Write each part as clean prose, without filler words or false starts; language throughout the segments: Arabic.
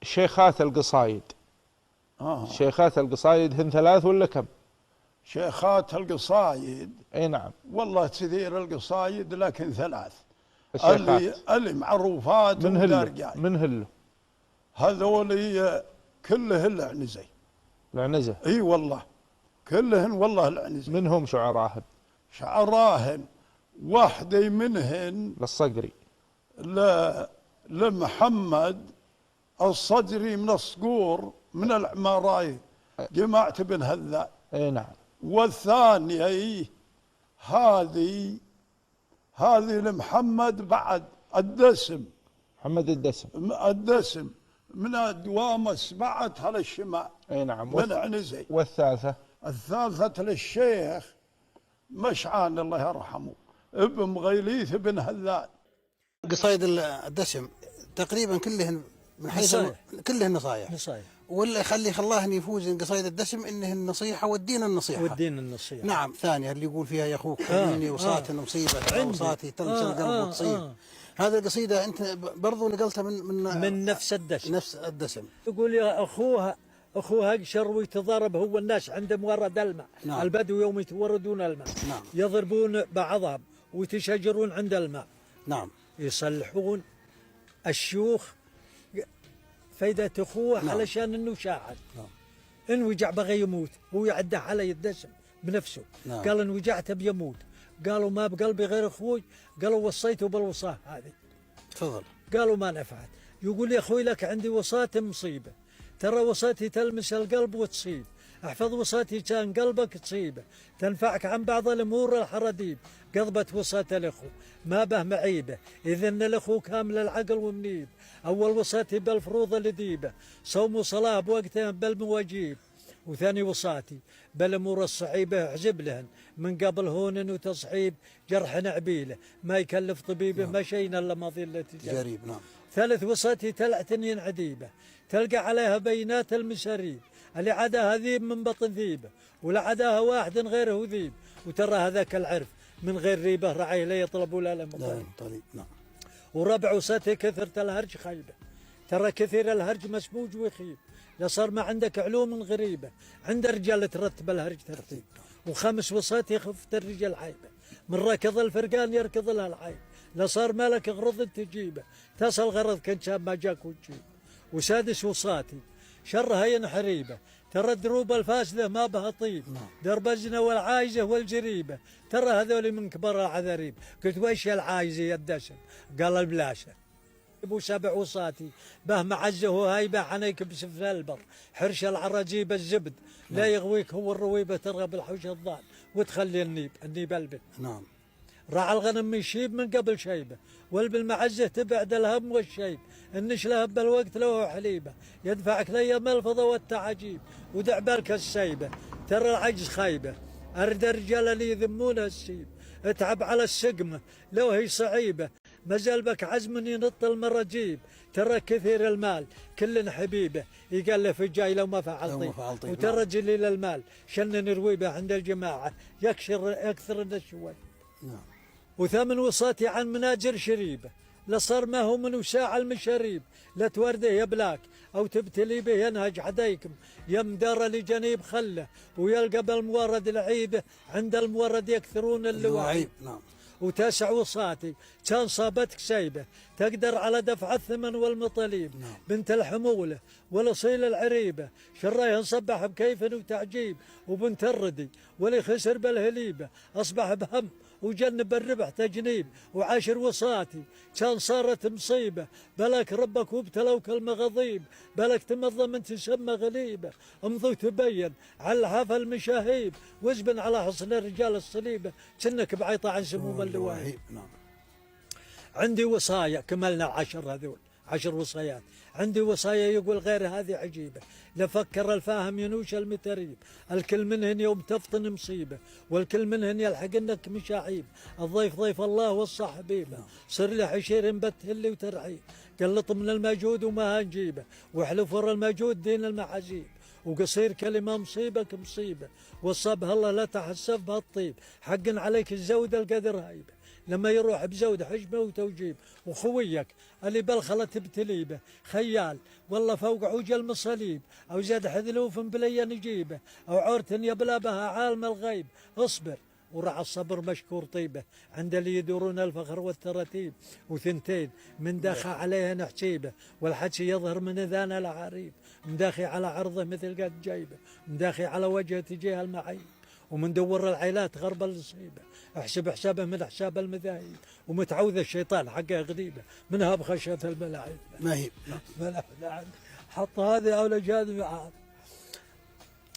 شيخات القصايد. شيخات القصايد هن 3 ولا كم؟ شيخات القصايد اي نعم. والله كثير القصايد لكن 3 الشيخات اللي معروفات من هلو هذول كله العنزي. العنزة؟ اي والله كلهن والله العنزي. منهم شعراهن واحدة منهن للصقري لمحمد الصدري من الصقور من العماراي جماعة بن هذا. اي نعم. والثانية هذه لمحمد بعد الدسم. محمد الدسم من الدوام سمعتها للشمال. اي نعم. من عنزي. الثالثة للشيخ مشعان الله يرحمه ابن مغيليث بن هذان. قصايد الدسم تقريبا كلهن من حيث كلهن نصايح. واللي خلاهن يفوز قصايد الدسم انه النصيحه والدين النصيحه. نعم. ثانيه اللي يقول فيها يا اخوك حبيني وصات مصيبه وصاتي تلمس القلب وتصيب. هذه القصيده انت برضو نقلتها من نفس الدسم. نفس الدسم. يقول يا اخوها اقشر ويتضارب هو الناس عند مورد الماء. نعم. البدو يوم يتوردون الماء. نعم. يضربون بعضهم ويتشاجرون عند الماء. نعم. يصلحون الشيوخ فاذا اخوه. نعم. علشان انه شاعر. نعم. ان وجع بغى يموت هو يعده علي الدسم بنفسه. نعم. قال ان وجعت بيموت. قالوا ما بقلبي غير اخوي. قالوا وصيته بالوصاه هذه. تفضل. قالوا ما نفعت. يقول يا اخوي لك عندي وصاة مصيبه، ترى وصاتي تلمس القلب وتصيب، احفظ وصاتي كان قلبك تصيبه، تنفعك عن بعض الامور الحرديب، قضبت وصاة الاخو ما به معيبه، اذا ان الاخو كامل العقل ومنيب، اول وصاتي بالفروض الديبه، صوم وصلاه بوقتها بالمواجيب، وثاني وصاتي بالامور الصعيبه احزب لهن من قبل هون وتصحيب جرح عبيله ما يكلف طبيبه. نعم. مشينا الا مظله جريب. نعم. ثالث وصاتي تلعتنين عديبه تلقى عليها بينات المشاريب، اللي عداها ذيب من بطن ذيبه ولا عداها واحد غيره ذيب، وترى هذاك العرف من غير ريبه رعيه لا يطلب ولا لمطالب. نعم. وربع وصاتي كثرة الهرج خيبه، ترى كثير الهرج مسموج ويخيب، لصار ما عندك علوم غريبه عند الرجال ترتب الهرج ترتيب. وخامس وصاتي خفت الرجال عيبه، من ركض الفرقان يركض لها العيب، لصار مالك غرض تجيبه تصل غرض كان شاب ما جاك وتجيب. وسادس وصاتي شرها ينحريبه، ترى الدروب الفاسده ما بها طيب. درب الزنا والعايزه والجريبه، ترى هذول من كبار العذاريب. قلت ويش العايزه يا الدسم؟ قال البلاشه. ابو سبع وصاتي به معزه وهايبه عنيك بسفل البر، حرش العراجيب الزبد لا يغويك هو الرويبه، ترغب الحوش الضال وتخلي النيب البن. نعم. راعى الغنم يشيب من قبل شيبه، والبالمعزه تبعد الهم والشيب، النش لهب بالوقت له حليبه، يدفعك ليام الفضا والتعجيب، ودع بالك السيبه ترى العجز خايبه، ارد الرجال اللي يذمون السيب، اتعب على السقمه لو هي صعيبه، مازال بك عزم ينط المراجيب، ترى كثير المال كل حبيبه، يقال في الجاي لو ما فعل طيب، وترى جليل المال شنن رويبه عند الجماعه يكثر النشوي. نعم. وثمن وصاتي عن مناجر شريبه، لصار ما هو من وساع المشاريب، لا تورده يا بلاك او تبتلي به ينهج حديكم، يم دار لجنيب خله ويلقى بالمورد العيبه، عند المورد يكثرون اللواعيب. نعم. وتاسع وصاتي كان صابتك سيبه، تقدر على دفع الثمن والمطاليب. نعم. بنت الحموله والاصيل العريبه، شرايه صبح بكيف وتعجيب، وبنت الردي واللي خسر بالهليبه اصبح بهم وجنب الربح تجنيب. وعاشر وصاتي كان صارت مصيبه، بلك ربك وابتلوك المغاضيب، بلك تمضى من تسمى غليبه، امضي تبين على الحاف المشاهيب، وزبن على حصن الرجال الصليبه، كنك بعيطه عن سموم اللواهيب. نعم. عندي وصايا كملنا 10 هذول 10 وصايات، عندي وصايا يقول غير هذه عجيبة، لفكر الفاهم ينوش المتريب، الكل منهن يوم تفطن مصيبة، والكل منهن يلحقنك مشاعيب، الضيف ضيف الله والصحبيبة، صر له حشير بتهلي وترعيب، قلط من الموجود وما هنجيبه، واحلف ورا الموجود دين المعازيب، وقصير كلمة مصيبك مصيبة، وصبها الله لا تحسف بهالطيب، حق عليك الزود القدر هايبة، لما يروح بزود حجمه وتوجيب. وخويك اللي بلخلت بتليبه خيال والله فوق عوج المصاليب، أو زاد حذلوف بليا نجيبه، أو عورة يبلى بها عالم الغيب. اصبر ورع الصبر مشكور طيبه، عند اللي يدورون الفخر والتراتيب. وثنتين من داخل عليها نحسيبه، والحكي يظهر من اذان العريب. مداخي على عرضه مثل قد جيبه، مداخي على وجهه تجيه المعيب. ومن دور العيلات غرب الصيبه، احسب حسابه من حساب المذاهب. ومتعوذ الشيطان حقه غريبه، منها بخشيه الملاعب. ما هي حط هذه او جهاد معاد،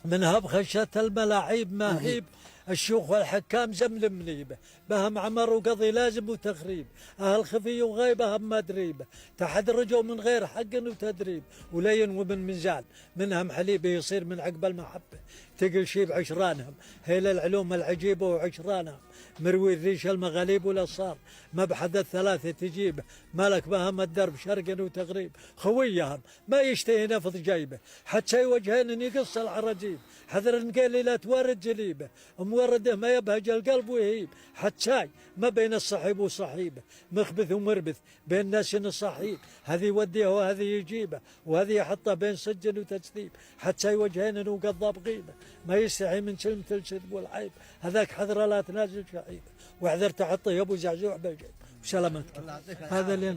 منها بخشيه الملاعب. ما هيب الشيوخ والحكام زمل منيبه، بهم عمر وقضي لازم وتخريب. أهل خفي وغيبة هم مدريبه، تحدرجوا من غير حق وتدريب. ولين ومن منزال منهم حليبه يصير من عقب المحبة. تقل شيب عشرانهم هيل العلوم العجيبة وعشرانهم. مروي الريش المغاليب والأصار، مبحث الثلاثة تجيبه. مالك بهم الدرب شرقا وتغريب. خويهم ما يشتهي نفض جيبه، حتى وجهين يقص العراجيب. حذر النقيل لا تورد جليبه، مورده ما يبهج القلب ويهيب. حتى ما بين الصحيب وصحيبه، مخبث ومربث بين ناس صحيب. هذه يوديه وهذه يجيبه، وهذه يحطه بين سجن وتجذيب. حتى وجهين وقضاب غيبه، ما يستحي من كلمة الكذب والعيب. هذاك حذر لا تنازل شعيبه، واحذر تحطه يا ابو زعزوع بالجيب. وسلامتك. هذا اللي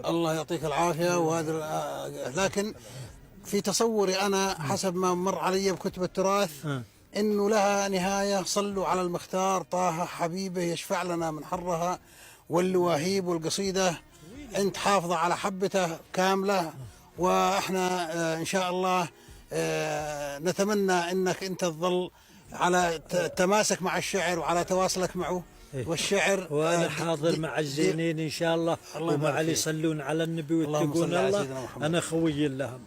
الله يعطيك العافيه. وهذا لكن في تصوري انا حسب ما مر علي بكتب التراث انه لها نهايه. صلوا على المختار طه حبيبه يشفع لنا من حرها واللواهيب. والقصيده انت حافظه على حبته كامله، واحنا ان شاء الله نتمنى انك انت تظل على تماسك مع الشعر وعلى تواصلك معه والشعر. وانا حاضر مع الزينين ان شاء الله، ومع اللي يصلون على النبي ويتقون الله. انا خوي لهم.